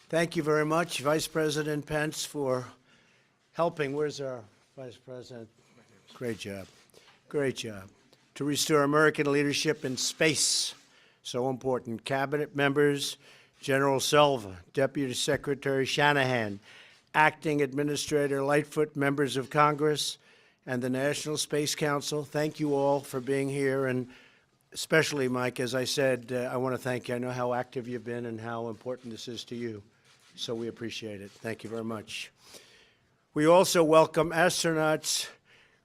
Thank you very much, Vice President Pence, for helping. Where's our Vice President? Great job. Great job. To restore American leadership in space. So important. Cabinet members, General Silva, Deputy Secretary Shanahan, Acting Administrator Lightfoot, members of Congress, and the National Space Council. Thank you all for being here, and especially, Mike, as I said, I want to thank you. I know how active you've been and how important this is to you, so we appreciate it. Thank you very much. We also welcome astronauts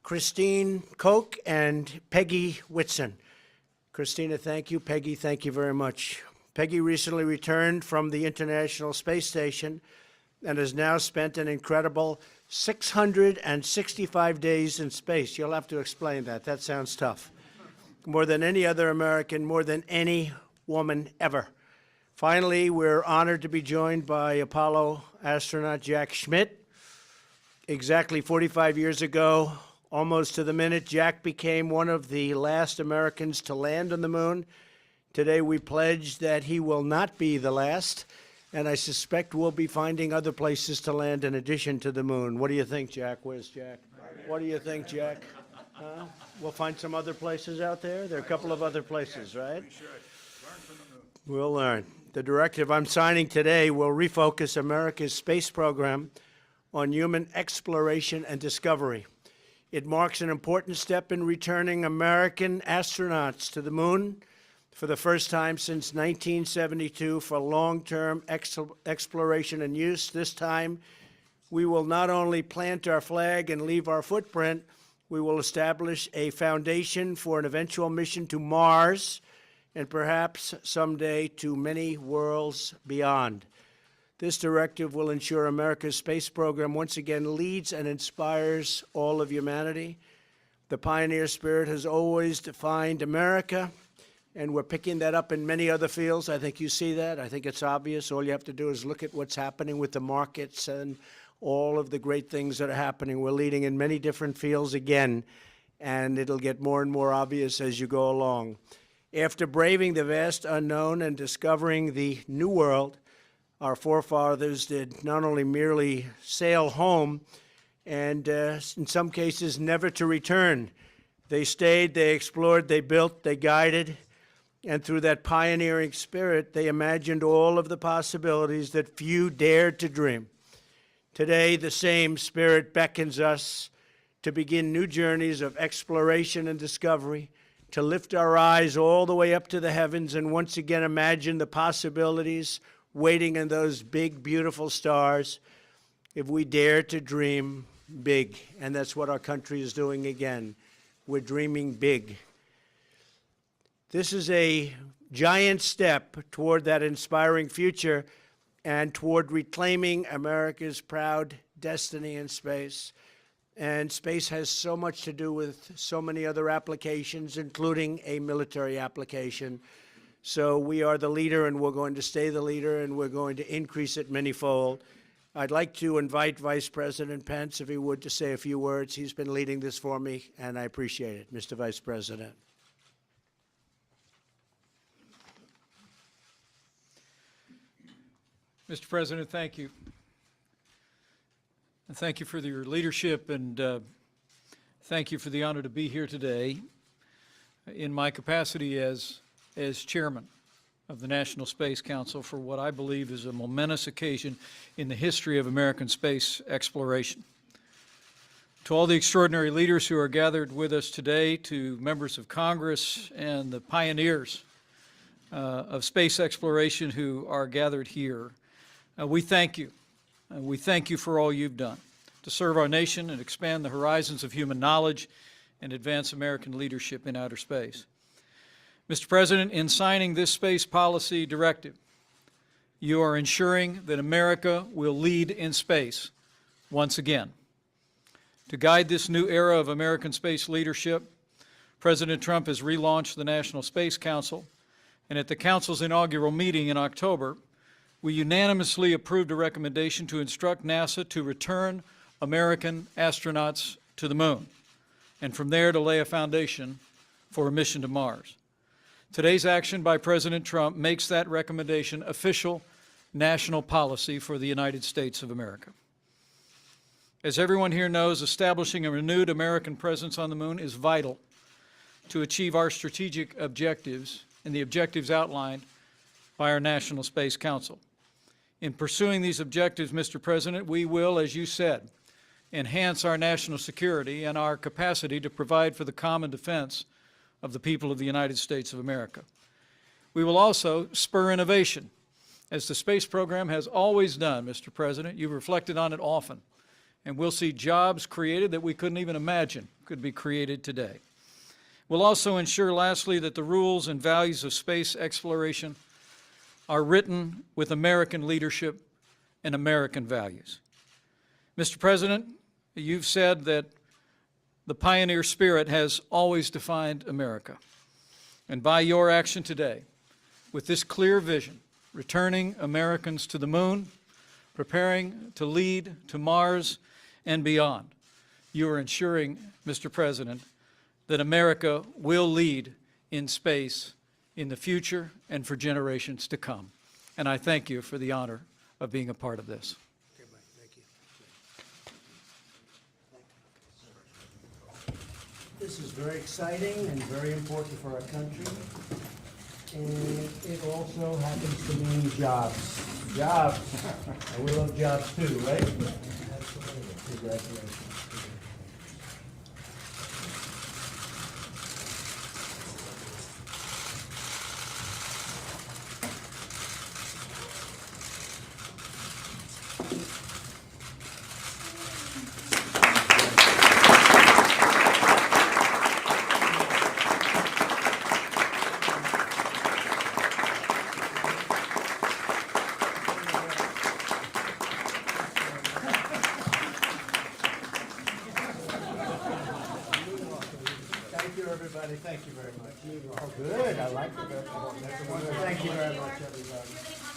Christine Koch and Peggy Whitson. Christina, thank you. Peggy, thank you very much. Peggy recently returned from the International Space Station and has now spent an incredible 665 days in space. You'll have to explain that. That sounds tough. More than any other American, more than any woman ever. Finally, we're honored to be joined by Apollo astronaut Jack Schmitt. Exactly 45 years ago, almost to the minute, Jack became one of the last Americans to land on the moon. Today we pledge that he will not be the last, and I suspect we'll be finding other places to land in addition to the moon. What do you think, Jack? Where's Jack? What do you think, Jack? Huh? We'll find some other places out there? There are a couple of other places, right? We should. Learn from the moon. We'll learn. The directive I'm signing today will refocus America's space program on human exploration and discovery. It marks an important step in returning American astronauts to the moon for the first time since 1972 for long-term exploration and use. This time, we will not only plant our flag and leave our footprint, we will establish a foundation for an eventual mission to Mars and perhaps someday to many worlds beyond. This directive will ensure America's space program once again leads and inspires all of humanity. The pioneer spirit has always defined America, and we're picking that up in many other fields. I think you see that. I think it's obvious. All you have to do is look at what's happening with the markets and all of the great things that are happening. We're leading in many different fields again, and it'll get more and more obvious as you go along. After braving the vast unknown and discovering the new world, our forefathers did not only merely sail home and, in some cases, never to return. They stayed, they explored, they built, they guided, and through that pioneering spirit, they imagined all of the possibilities that few dared to dream. Today, the same spirit beckons us to begin new journeys of exploration and discovery, to lift our eyes all the way up to the heavens and once again imagine the possibilities waiting in those big, beautiful stars if we dare to dream big. And that's what our country is doing again. We're dreaming big. This is a giant step toward that inspiring future and toward reclaiming America's proud destiny in space. And space has so much to do with so many other applications, including a military application. So we are the leader, and we're going to stay the leader, and we're going to increase it manyfold. I'd like to invite Vice President Pence, if he would, to say a few words. He's been leading this for me, and I appreciate it. Mr. Vice President. Mr. President, thank you. And thank you for your leadership, and thank you for the honor to be here today in my capacity as chairman of the National Space Council for what I believe is a momentous occasion in the history of American space exploration. To all the extraordinary leaders who are gathered with us today, to members of Congress and the pioneers of space exploration who are gathered here, we thank you. We thank you for all you've done to serve our nation and expand the horizons of human knowledge and advance American leadership in outer space. Mr. President, in signing this space policy directive, you are ensuring that America will lead in space once again. To guide this new era of American space leadership, President Trump has relaunched the National Space Council, and at the Council's inaugural meeting in October, we unanimously approved a recommendation to instruct NASA to return American astronauts to the moon, and from there to lay a foundation for a mission to Mars. Today's action by President Trump makes that recommendation official national policy for the United States of America. As everyone here knows, establishing a renewed American presence on the moon is vital to achieve our strategic objectives and the objectives outlined by our National Space Council. In pursuing these objectives, Mr. President, we will, as you said, enhance our national security and our capacity to provide for the common defense of the people of the United States of America. We will also spur innovation, as the space program has always done, Mr. President. You've reflected on it often, and we'll see jobs created that we couldn't even imagine could be created today. We'll also ensure, lastly, that the rules and values of space exploration are written with American leadership and American values. Mr. President, you've said that the pioneer spirit has always defined America. And by your action today, with this clear vision, returning Americans to the moon, preparing to lead to Mars and beyond, you are ensuring, Mr. President, that America will lead in space in the future and for generations to come. And I thank you for the honor of being a part of this. Okay, Mike, thank you. This is very exciting and very important for our country. And it also happens to mean jobs. Jobs. And we love jobs too, right? Congratulations. Thank you, everybody. Thank you very much. Oh, good. I like it. Thank you very much, everybody.